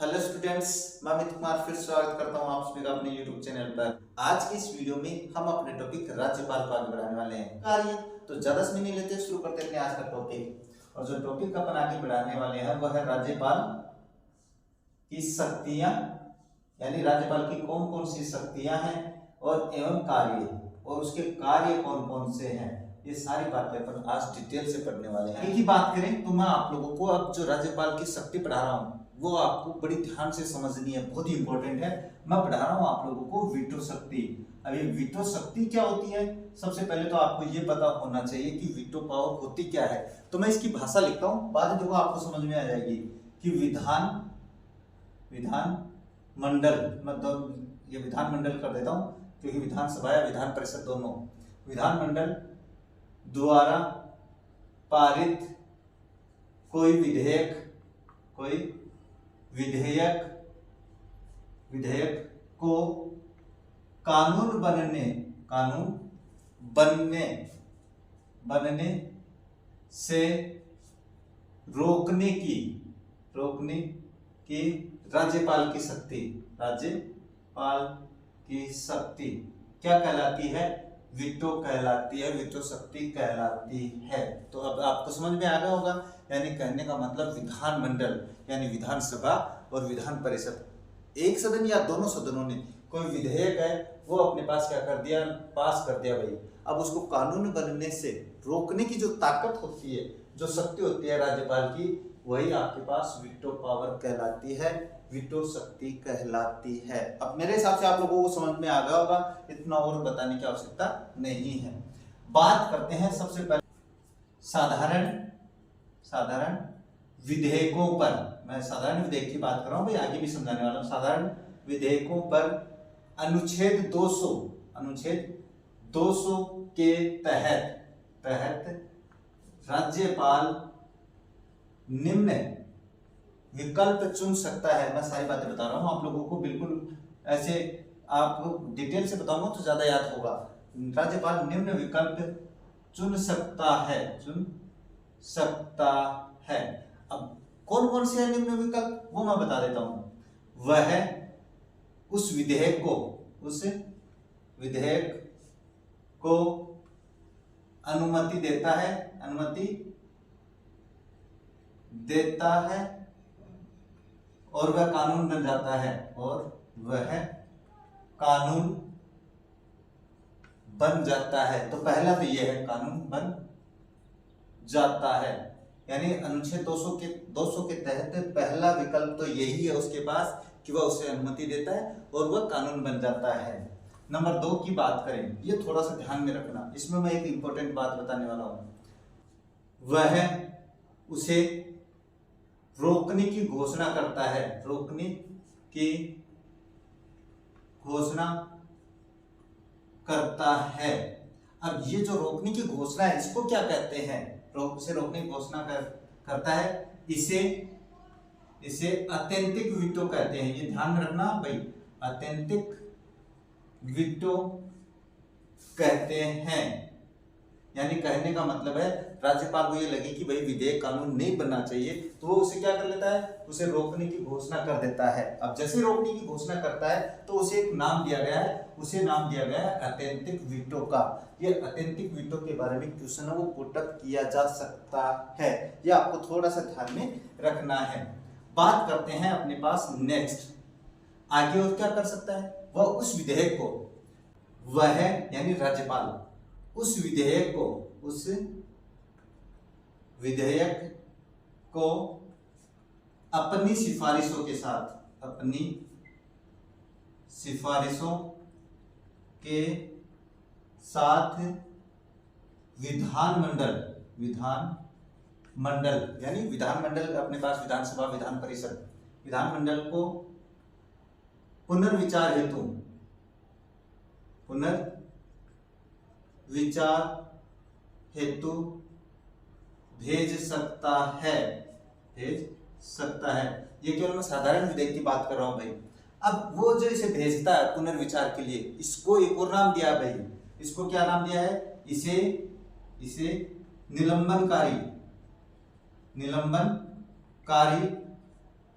Hello students, मैं अमित कुमार फिर स्वागत करता हूं आप सभी का अपने YouTube चैनल पर। आज की इस वीडियो में हम अपने टॉपिक राज्यपाल को आगे बढ़ाने वाले हैं। कार्य तो ज्यादा समय नहीं लेते, शुरू करते हैं अपने आज का टॉपिक। और जो टॉपिक अपन आगे बढ़ाने वाले हैं वह है राज्यपाल की शक्तियां, यानी राज्यपाल की कौन कौन सी शक्तियां हैं और एवं कार्य, और उसके कार्य कौन कौन से हैं। ये सारी बातें अपन आज डिटेल से पढ़ने वाले हैं। एक ही बात करें तो मैं आप लोगों को अब जो राज्यपाल की शक्ति पढ़ा रहा हूँ वो आपको बड़ी ध्यान से समझनी है, बहुत ही इंपॉर्टेंट है। मैं पढ़ा रहा हूँ आप लोगों को वीटो शक्ति। अब ये वीटो शक्ति क्या होती है, सबसे पहले तो आपको ये पता होना चाहिए कि वीटो पावर होती क्या है। तो मैं इसकी भाषा लिखता हूँ, बाद में देखो आपको समझ में आ जाएगी कि विधान मंडल, मतलब ये विधान मंडल कर देता हूँ क्योंकि विधानसभा या विधान परिषद दोनों, विधान मंडल द्वारा पारित कोई विधेयक को कानून बनने से रोकने की राज्यपाल की शक्ति क्या कहलाती है? वीटो कहलाती है, वीटो शक्ति कहलाती है। तो अब आपको समझ में आ गया होगा, यानी कहने का मतलब विधानमंडल यानी विधानसभा और विधान परिषद, एक सदन या दोनों सदनों ने कोई विधेयक है वो अपने पास क्या कर दिया, पास कर दिया भाई। अब उसको कानून बनने से रोकने की जो ताकत होती है, जो शक्ति होती है राज्यपाल की, वही आपके पास वीटो पावर कहलाती है, वीटो शक्ति कहलाती है। अब मेरे हिसाब से आप लोगों को समझ में आ गया होगा, इतना और बताने की आवश्यकता नहीं है। बात करते हैं सबसे पहले साधारण विधेयकों पर। मैं साधारण विधेयक की बात कर रहा हूं भाई, आगे भी समझाने वाला हूं। साधारण विधेयकों पर अनुच्छेद 200 के तहत राज्यपाल निम्न विकल्प चुन सकता है। मैं सारी बातें बता रहा हूं आप लोगों को, बिल्कुल ऐसे आपको डिटेल से बताऊंगा तो ज्यादा याद होगा। राज्यपाल निम्न विकल्प चुन सकता है। अब कौन कौन से है निम्न विकल्प, वो मैं बता देता हूं। वह उस विधेयक को अनुमति देता है और वह कानून बन जाता है, तो पहला तो यह है, कानून बन जाता है। यानी अनुच्छेद 200 के तहत पहला विकल्प तो यही है उसके पास कि वह उसे अनुमति देता है और वह कानून बन जाता है। नंबर 2 की बात करें, ये थोड़ा सा ध्यान में रखना, इसमें मैं एक इंपॉर्टेंट बात बताने वाला हूं। वह उसे रोकने की घोषणा करता है, अब ये जो रोकने की घोषणा है इसको क्या कहते हैं? उसे रोकने की घोषणा करता है, इसे अत्यंतिक वीटो कहते हैं। ये ध्यान में रखना भाई, अत्यंतिक वीटो कहते हैं। यानी कहने का मतलब है राज्यपाल को ये लगे कि भाई विधेयक कानून नहीं बनना चाहिए तो वो उसे क्या कर लेता है, उसे रोकने की घोषणा कर देता है। अब जैसे रोकने की घोषणा करता है तो उसे एक नाम दिया गया है, उसे नाम दिया गया है अत्यंतिक वीटो का। ये अत्यंतिक वीटो के बारे में क्वेश्चन है वो पुटअप किया जा सकता है, ये आपको थोड़ा सा ध्यान में रखना है। बात करते हैं अपने पास नेक्स्ट, आगे और क्या कर सकता है? वह उस विधेयक को, वह यानी राज्यपाल उस विधेयक को अपनी सिफारिशों के साथ विधानमंडल यानी विधानमंडल अपने पास विधानसभा विधान परिषद, विधानमंडल को पुनर्विचार हेतु भेज सकता है। ये केवल मैं साधारण विधेयक की बात कर रहा हूं भाई। अब वो जो इसे भेजता है पुनर्विचार के लिए, इसको एक और नाम दिया भाई, इसको क्या नाम दिया है? इसे निलंबनकारी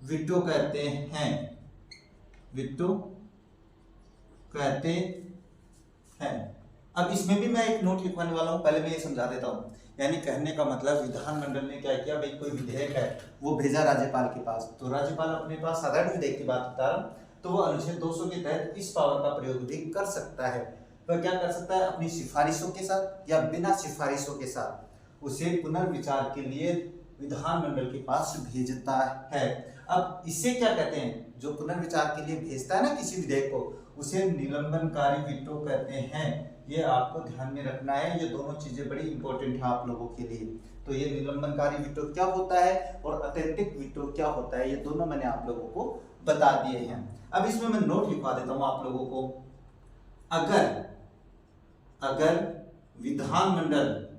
वीटो कहते हैं, वीटो कहते हैं। अब इसमें भी मैं एक नोट लिखवाने वाला हूं, पहले मैं ये समझा देता हूं। यानी कहने का मतलब विधानमंडल ने क्या किया, भाई कोई विधेयक है वो भेजा राज्यपाल के पास, तो राज्यपाल अपने पास साधारण विधेयक की बात बता रहा हूं, तो वो अनुच्छेद 200 के तहत इस पावर का प्रयोग भी कर सकता है। वह क्या कर सकता है, अपनी सिफारिशों के साथ या बिना सिफारिशों के साथ उसे पुनर्विचार के लिए विधानमंडल के पास भेजता है। अब इसे क्या कहते हैं, जो पुनर्विचार के लिए भेजता है ना किसी विधेयक को, उसे निलंबनकारी वीटो कहते हैं। ये आपको ध्यान में रखना है, ये दोनों चीजें बड़ी इंपॉर्टेंट है आप लोगों के लिए। तो ये निलंबनकारी वीटो क्या होता है और अत्यंतिक वीटो क्या होता है, ये दोनों मैंने आप लोगों को बता दिए हैं। अब इसमें मैं नोट लिखवा देता हूं आप लोगों को। अगर विधानमंडल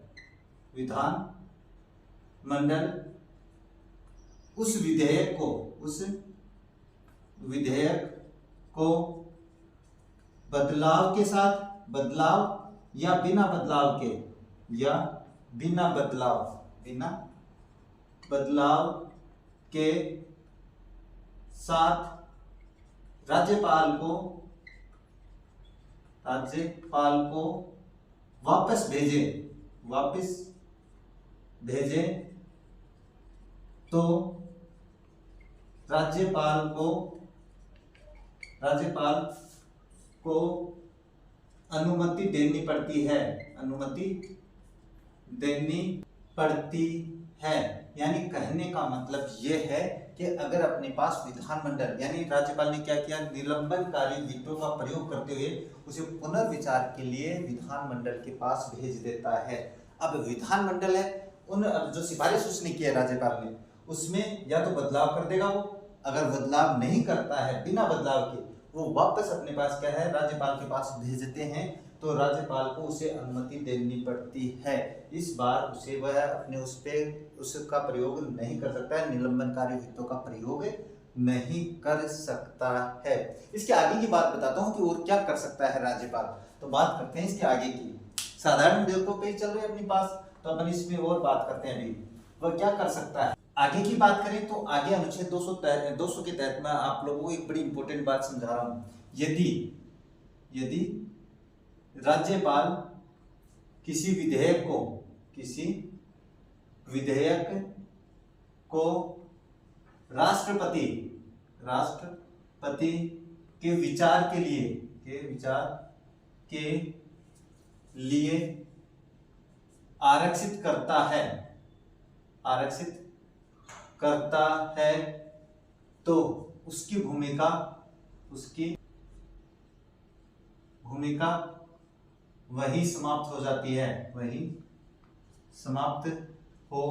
उस विधेयक को बदलाव के साथ, बदलाव या बिना बदलाव के साथ राज्यपाल को वापस भेजे तो राज्यपाल को अनुमति देनी पड़ती है। यानी कहने का मतलब यह है कि अगर अपने पास विधानमंडल, यानी राज्यपाल ने क्या किया, निलंबनकारी वीटो का प्रयोग करते हुए उसे पुनर्विचार के लिए विधानमंडल के पास भेज देता है। अब विधानमंडल है, उन जो सिफारिश उसने किया राज्यपाल ने, उसमें या तो बदलाव कर देगा वो, अगर बदलाव नहीं करता है बिना बदलाव के, वो वापस अपने पास क्या है, राज्यपाल के पास भेजते हैं, तो राज्यपाल को उसे अनुमति देनी पड़ती है। इस बार उसे वह अपने उसका प्रयोग नहीं कर सकता है, निलंबनकारी वीटो का प्रयोग नहीं कर सकता है। इसके आगे की बात बताता हूं कि और क्या कर सकता है राज्यपाल। तो बात करते हैं इसके आगे की। साधारण विधेयकों पे ही चल रहे अपने पास, तो अपन इसमें और बात करते हैं अभी वह क्या कर सकता है। आगे की बात करें तो आगे अनुच्छेद 200 के तहत मैं आप लोगों को एक बड़ी इंपॉर्टेंट बात समझा रहा हूं। यदि राज्यपाल किसी विधेयक को राष्ट्रपति के विचार के लिए आरक्षित करता है तो उसकी भूमिका वही समाप्त हो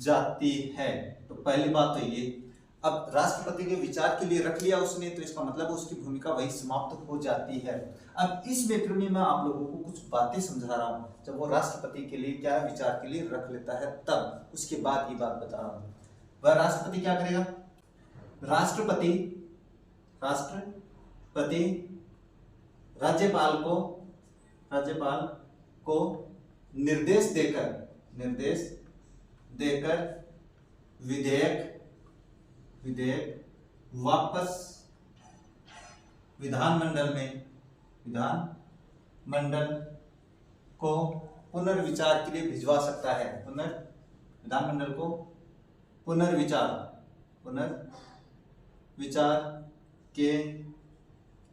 जाती है। तो पहली बात तो ये, अब राष्ट्रपति के विचार के लिए रख लिया उसने, तो इसका मतलब उसकी भूमिका वही समाप्त हो जाती है। अब इस मैटर में मैं आप लोगों को कुछ बातें समझा रहा हूं, जब वो राष्ट्रपति के लिए क्या विचार के लिए रख लेता है, तब उसके बाद ये बात बता रहा हूं। वह राष्ट्रपति क्या करेगा, राष्ट्रपति राज्यपाल को निर्देश देकर विधेयक वापस विधानमंडल को पुनर्विचार के लिए भिजवा सकता है। विधानमंडल को पुनर्विचार के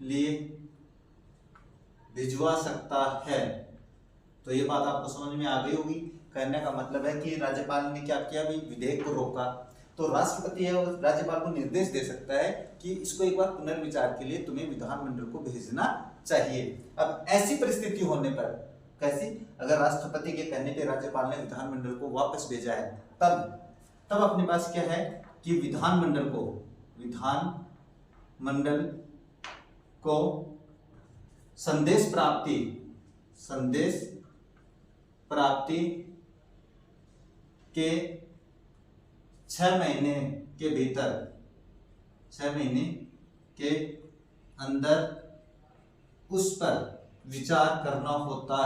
लिए भिजवा सकता है। तो ये बात आपको समझ में आ गई होगी। कहने का मतलब है कि राज्यपाल ने क्या किया, भी विधेयक को रोका, तो राष्ट्रपति है और राज्यपाल को निर्देश दे सकता है कि इसको एक बार पुनर्विचार के लिए तुम्हें विधानमंडल को भेजना चाहिए। अब ऐसी परिस्थिति होने पर, कैसी, अगर राष्ट्रपति के कहने पे राज्यपाल ने विधानमंडल को वापस भेजा है, तब अपने पास क्या है कि विधानमंडल को संदेश प्राप्ति के 6 महीने के अंदर उस पर विचार करना होता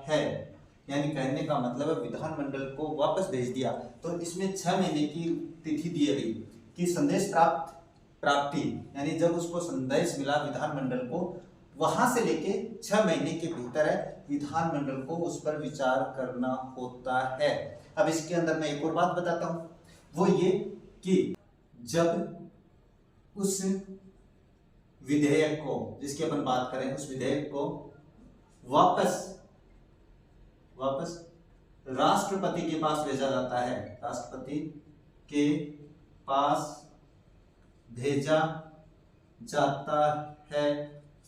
है। यानी कहने का मतलब है विधानमंडल को वापस भेज दिया। तो इसमें 6 महीने की तिथि दी गई कि संदेश प्राप्ति, यानी जब उसको संदेश मिला विधानमंडल को, वहां से लेके 6 महीने के भीतर है विधानमंडल को उस पर विचार करना होता है। अब इसके अंदर मैं एक और बात बताता हूं, वो ये कि जब उस विधेयक को, जिसकी अपन बात करें, उस विधेयक को वापस राष्ट्रपति के पास भेजा जाता है, राष्ट्रपति के पास भेजा जाता है,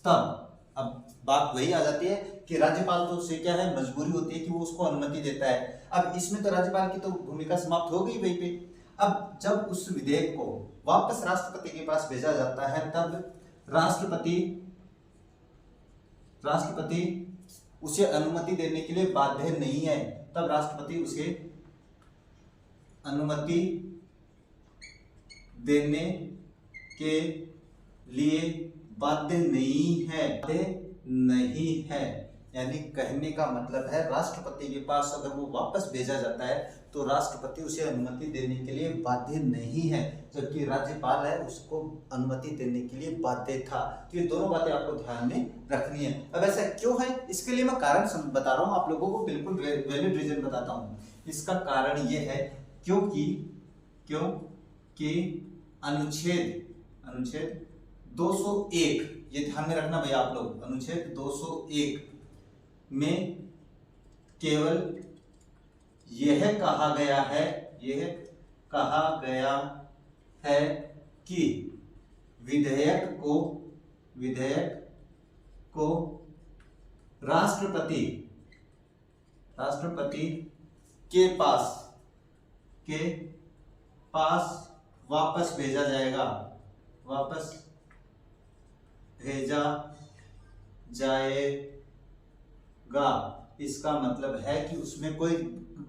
तब अब बात वही आ जाती है कि राज्यपाल तो उससे क्या है, मजबूरी होती है कि वो उसको अनुमति देता है। अब इसमें तो राज्यपाल की तो भूमिका समाप्त हो गई वहीं पे। अब जब उस विधेयक को वापस राष्ट्रपति के पास भेजा जाता है, तब राष्ट्रपति उसे अनुमति देने के लिए बाध्य नहीं है। तब राष्ट्रपति उसे अनुमति देने के लिए बाध्य नहीं है। यानी कहने का मतलब है राष्ट्रपति के पास अगर वो वापस भेजा जाता है तो राष्ट्रपति उसे अनुमति देने के लिए बाध्य नहीं है, जबकि राज्यपाल है उसको अनुमति देने के लिए बाध्य था। तो ये दोनों बातें आपको ध्यान में रखनी है। अब ऐसा क्यों है, इसके लिए मैं कारण बता रहा हूँ आप लोगों को, बिल्कुल वैलिड रीजन बताता हूँ। इसका कारण ये है क्योंकि अनुच्छेद 201, ये ध्यान में रखना भैया आप लोग, अनुच्छेद 201 में केवल यह कहा गया है कि विधेयक को राष्ट्रपति के पास वापस भेजा जाएगा। इसका मतलब है कि उसमें कोई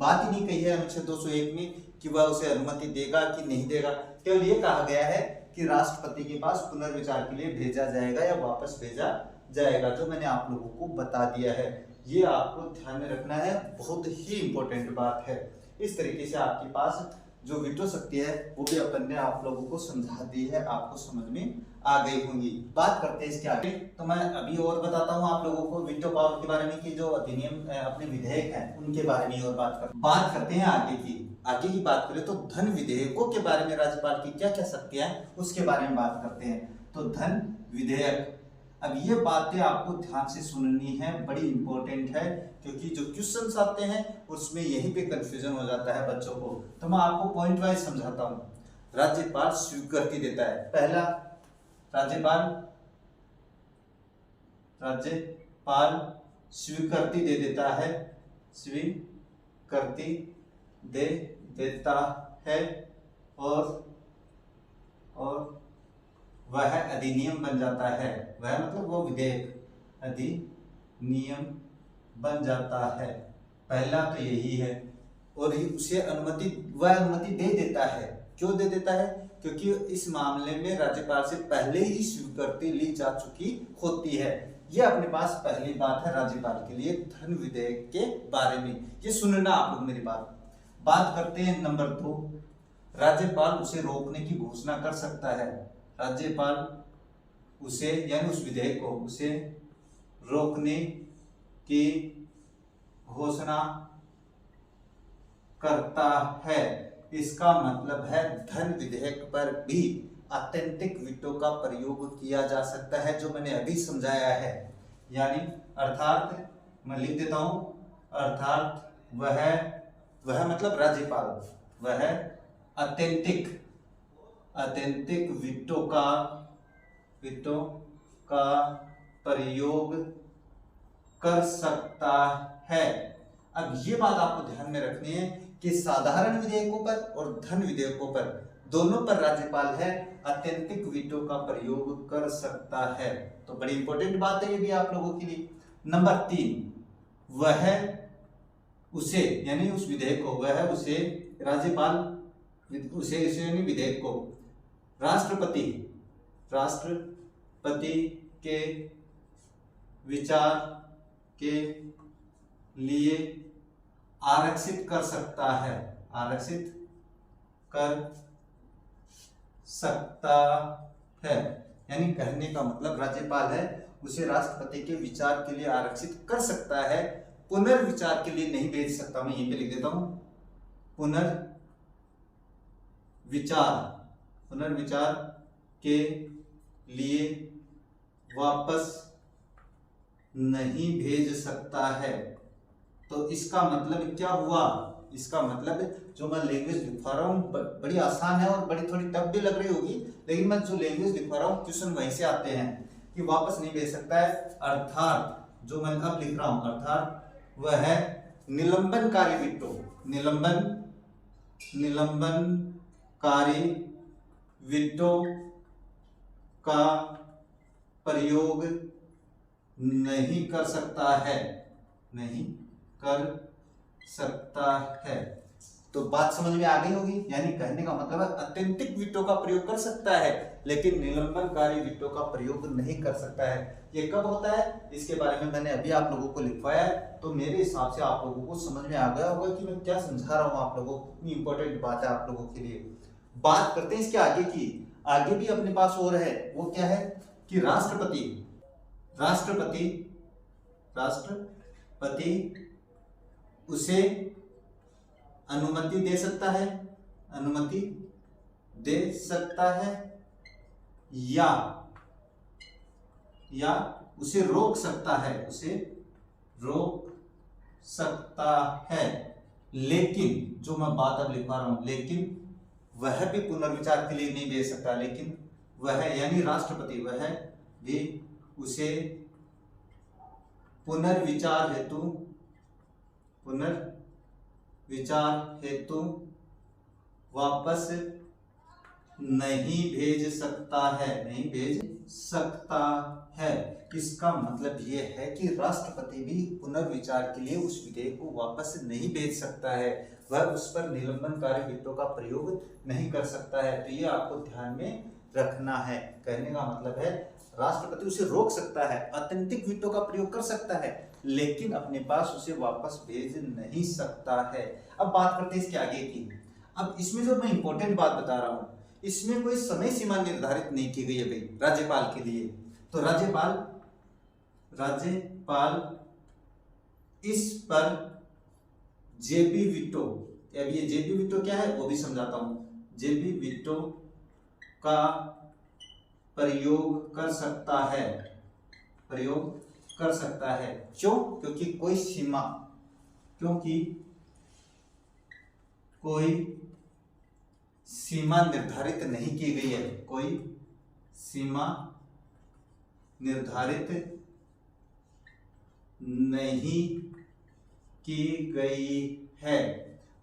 बात ही नहीं कही है अनुच्छेद 201 में कि वह उसे अनुमति देगा कि नहीं देगा। केवल ये कहा गया है कि राष्ट्रपति के पास पुनर्विचार के लिए भेजा जाएगा या वापस भेजा जाएगा, जो मैंने आप लोगों को बता दिया है। ये आपको ध्यान में रखना है, बहुत ही इंपॉर्टेंट बात है। इस तरीके से आपके पास जो वीटो शक्ति है वो भी अपन ने आप लोगों को समझा दी है, आपको समझ में आ गई होंगी। बात करते हैं इसके आगे, तो मैं अभी और बताता हूँ आप लोगों को वीटो पावर के बारे में कि जो अधिनियम अपने विधेयक हैं उनके बारे में और बात करते हैं आगे की बात करें तो धन विधेयकों के बारे में राज्यपाल की क्या क्या शक्तियां हैं उसके बारे में बात करते हैं। तो धन विधेयक, अब ये बातें आपको ध्यान से सुननी है, बड़ी इंपॉर्टेंट है, क्योंकि जो क्वेश्चंस आते हैं उसमें यहीं पे कंफ्यूजन हो जाता है बच्चों को। तो मैं आपको पॉइंट वाइज समझाता हूँ। राज्यपाल स्वीकृति देता है, पहला राज्यपाल स्वीकृति दे देता है, और वह अधिनियम बन जाता है। वह मतलब वो विधेयक अधिनियम बन जाता है, पहला तो यही है। और उसे वह अनुमति दे देता है। क्यों दे देता है? क्योंकि इस मामले में राज्यपाल से पहले ही स्वीकृति ली जा चुकी होती है। ये अपने पास पहली बात है राज्यपाल के लिए धन विधेयक के बारे में। ये सुनना आप लोग मेरी बात करते हैं नंबर 2, राज्यपाल उसे रोकने की घोषणा कर सकता है। राज्यपाल उसे यानी उस विधेयक को उसे रोकने की घोषणा करता है। इसका मतलब है धन विधेयक पर भी ऑथेंटिक वीटो का प्रयोग किया जा सकता है, जो मैंने अभी समझाया है। यानी अर्थात मैं लिख देता हूं, अर्थात वह मतलब राज्यपाल, वह ऑथेंटिक वीटो का प्रयोग कर सकता है। अब ये बात आपको ध्यान में रखनी है कि साधारण विधेयकों पर और धन विधेयकों पर दोनों पर राज्यपाल है ऑथेंटिक वीटो का प्रयोग कर सकता है। तो बड़ी इंपॉर्टेंट बात है ये भी आप लोगों के लिए। नंबर 3, वह उसे यानी उस विधेयक को राज्यपाल उसे यानी विधेयक को राष्ट्रपति के विचार के लिए आरक्षित कर सकता है, आरक्षित कर सकता है। यानी कहने का मतलब राज्यपाल है उसे राष्ट्रपति के विचार के लिए आरक्षित कर सकता है, पुनर्विचार के लिए नहीं भेज सकता। मैं यहीं पे लिख देता हूं, पुनर्विचार के लिए वापस नहीं भेज सकता है। तो इसका मतलब क्या हुआ? इसका मतलब जो मैं लैंग्वेज लिखवा रहा हूँ बड़ी आसान है और बड़ी थोड़ी टफ भी लग रही होगी, लेकिन मैं जो लैंग्वेज लिखवा रहा हूँ क्वेश्चन वहीं से आते हैं कि वापस नहीं भेज सकता है। अर्थात जो मैं अब लिख रहा हूँ, अर्थात वह है निलंबनकारी विटो, निलंबनकारी विटो का प्रयोग नहीं कर सकता है, नहीं कर सकता है। तो बात समझ में आ गई होगी। यानी कहने का मतलब है अत्यंतिक विटो का प्रयोग कर सकता है लेकिन निलंबनकारी विटो का प्रयोग नहीं कर सकता है। ये कब होता है इसके बारे में मैंने अभी आप लोगों को लिखवाया है, तो मेरे हिसाब से आप लोगों को समझ में आ गया होगा कि मैं क्या समझा रहा हूँ आप लोगों को। इतनी इंपॉर्टेंट बात है आप लोगों के लिए। बात करते हैं इसके आगे की। आगे भी अपने पास और है, वो क्या है कि राष्ट्रपति उसे अनुमति दे सकता है, अनुमति दे सकता है या उसे रोक सकता है, उसे रोक सकता है। लेकिन जो मैं बात अब लिखवा रहा हूं, लेकिन वह भी पुनर्विचार के लिए नहीं दे सकता, लेकिन वह यानी राष्ट्रपति वह भी उसे पुनर्विचार हेतु वापस नहीं भेज सकता है, नहीं भेज सकता है। इसका मतलब यह है कि राष्ट्रपति भी पुनर्विचार के लिए उस विधेयक को वापस नहीं भेज सकता है, वह उस पर निलंबनकारी विटो का प्रयोग नहीं कर सकता है। तो ये आपको ध्यान में रखना है। कहने का मतलब है राष्ट्रपति उसे रोक सकता है, अत्यंतिक विटो का प्रयोग कर सकता है, लेकिन अपने पास उसे वापस भेज नहीं सकता है। अब बात करते हैं इसके आगे की। अब इसमें जो मैं इंपॉर्टेंट बात बता रहा हूं, इसमें कोई समय सीमा निर्धारित नहीं की गई है भाई राज्यपाल के लिए। तो राज्यपाल इस पर जेबी विटो, अब ये जेबी विटो क्या है वो भी समझाता हूं। जेबी विटो का प्रयोग कर सकता है, प्रयोग कर सकता है। क्यों? क्योंकि कोई सीमा निर्धारित नहीं की गई है, कोई सीमा निर्धारित नहीं की गई है।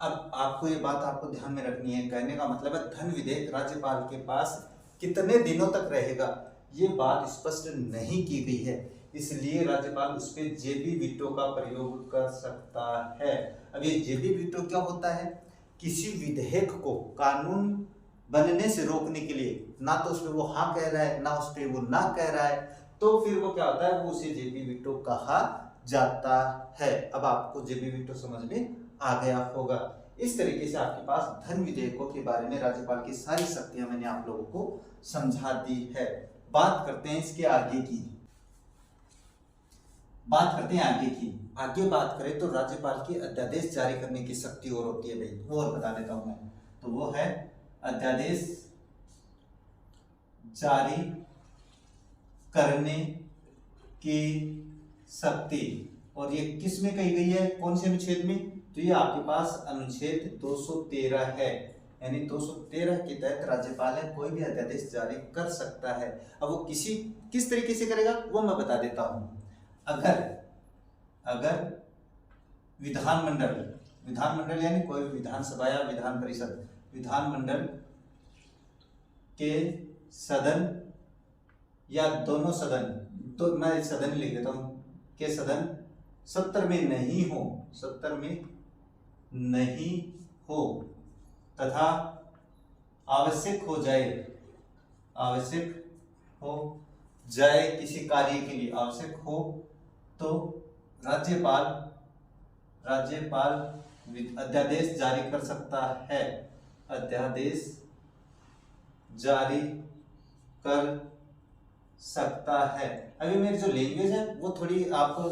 अब आपको ये बात आपको ध्यान में रखनी है। कहने का मतलब है धन विधेयक राज्यपाल के पास कितने दिनों तक रहेगा ये बात स्पष्ट नहीं की गई है, इसलिए राज्यपाल उस पर जेबी विटो का प्रयोग कर सकता है। अब ये जेबी विटो क्या होता है? किसी विधेयक को कानून बनने से रोकने के लिए, ना तो उस पर वो हाँ कह रहा है ना उस पर वो ना कह रहा है, तो फिर वो क्या होता है, वो उसे जेबी विटो कहा जाता है। अब आपको जेबी विटो समझ में आ गया होगा। इस तरीके से आपके पास धन विधेयकों के बारे में राज्यपाल की सारी शक्तियां मैंने आप लोगों को समझा दी है। बात करते हैं इसके आगे की। आगे बात करें तो राज्यपाल की अध्यादेश जारी करने की शक्ति और होती है भाई, वो और बता देता हूं मैं। तो वो है अध्यादेश जारी करने की शक्ति। और ये किस में कही गई है, कौन से अनुच्छेद में? तो ये आपके पास अनुच्छेद 213 है। यानी 213 के तहत राज्यपाल है कोई भी अध्यादेश जारी कर सकता है। अब वो किस तरीके से करेगा वो मैं बता देता हूं। अगर विधानमंडल यानी कोई विधानसभा या विधान परिषद, विधानमंडल के सदन या दोनों सदन, तो मैं सदन लिख देता हूं, के सदन 70 में नहीं हो तथा आवश्यक हो जाए किसी कार्य के लिए, आवश्यक हो तो राज्यपाल अध्यादेश जारी कर सकता है, अध्यादेश जारी कर सकता है। अभी मेरी जो लैंग्वेज है वो थोड़ी आपको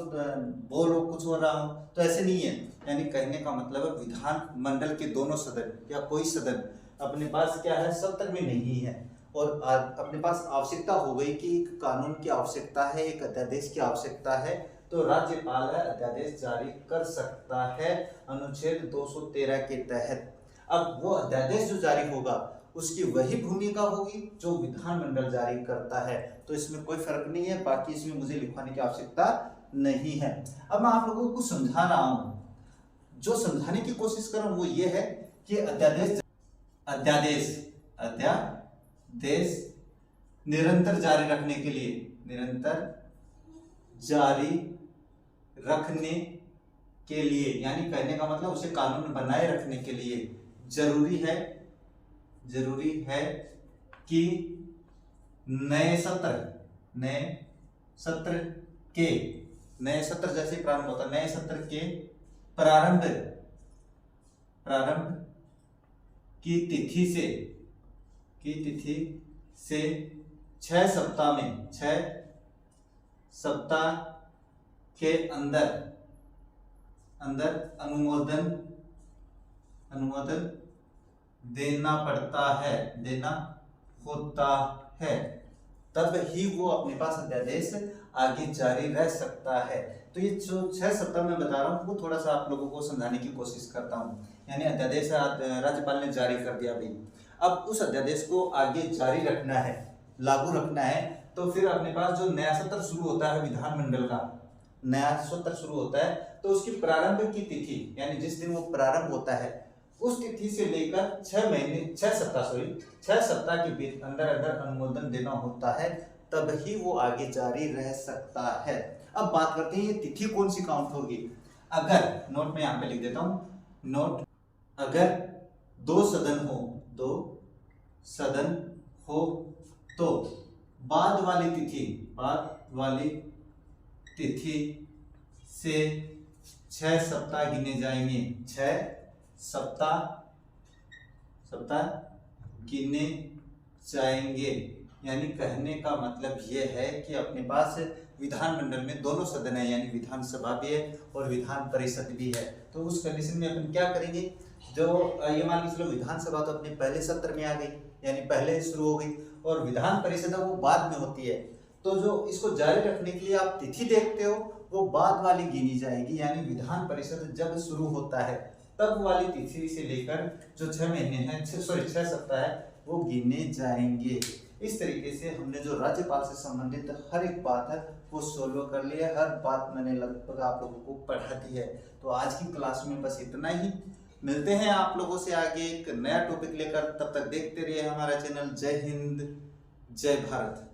बोल कुछ हो रहा हूँ तो ऐसे नहीं है, यानी कहने का मतलब है विधान मंडल के दोनों सदन या कोई सदन अपने पास क्या है सत्र में नहीं है और अपने पास आवश्यकता हो गई कि एक कानून की आवश्यकता है, एक अध्यादेश की आवश्यकता है, तो राज्यपाल है अध्यादेश जारी कर सकता है अनुच्छेद 213 के तहत। अब वो अध्यादेश जो जारी होगा उसकी वही भूमिका होगी जो विधानमंडल जारी करता है, तो इसमें कोई फर्क नहीं है, बाकी इसमें मुझे लिखवाने की आवश्यकता नहीं है। अब मैं आप लोगों को समझा रहा हूं, जो समझाने की कोशिश कर रहा हूं वो ये है कि अध्यादेश निरंतर जारी रखने के लिए, निरंतर जारी रखने के लिए, यानी कहने का मतलब उसे कानून बनाए रखने के लिए जरूरी है कि नए सत्र जैसे प्रारंभ होता है, नए सत्र के प्रारंभ की तिथि से 6 सप्ताह के अंदर अनुमोदन देना होता है, तब ही वो अपने पास अध्यादेश आगे जारी रह सकता है। तो ये जो 6 सप्ताह में बता रहा हूँ वो थोड़ा सा आप लोगों को समझाने की कोशिश करता हूँ। यानी अध्यादेश राज्यपाल ने जारी कर दिया भाई, अब उस अध्यादेश को आगे जारी रखना है, लागू रखना है, तो फिर अपने पास जो नया सत्र शुरू होता है विधानमंडल का नया सत्र शुरू होता है, तो उसकी प्रारंभ की तिथि यानी जिस दिन वो प्रारंभ होता है उस तिथि से लेकर 6 सप्ताह के बीच अंदर अनुमोदन देना होता है, तब ही वो आगे जारी रह सकता है। अब बात करते हैं ये तिथि कौन सी काउंट होगी। अगर नोट में यहाँ पे लिख देता हूं, नोट, अगर दो सदन हो तो बाद वाली तिथि से 6 सप्ताह गिने जाएंगे, 6 सप्ताह गिने जाएंगे। यानी कहने का मतलब ये है कि अपने पास विधानमंडल में दोनों सदन है, यानी विधानसभा भी है और विधान परिषद भी है। तो उस कंडीशन में अपन क्या करेंगे, जो ये मान लीजिए विधानसभा तो अपने पहले सत्र में आ गई, यानी पहले शुरू हो गई, और विधान परिषद वो बाद में होती है। तो जो इसको जारी रखने के लिए आप तिथि देखते हो वो बाद वाली गिनी जाएगी, यानी विधान परिषद जब शुरू होता है तब वाली तिथि से लेकर जो 6 सप्ताह है वो गिने जाएंगे। इस तरीके से हमने जो राज्यपाल से संबंधित हर एक बात है वो सोल्व कर लिया, हर बात मैंने लगभग आप लोगों को पढ़ा दी है। तो आज की क्लास में बस इतना ही, मिलते हैं आप लोगों से आगे एक नया टॉपिक लेकर, तब तक देखते रहिए हमारा चैनल। जय हिंद, जय भारत।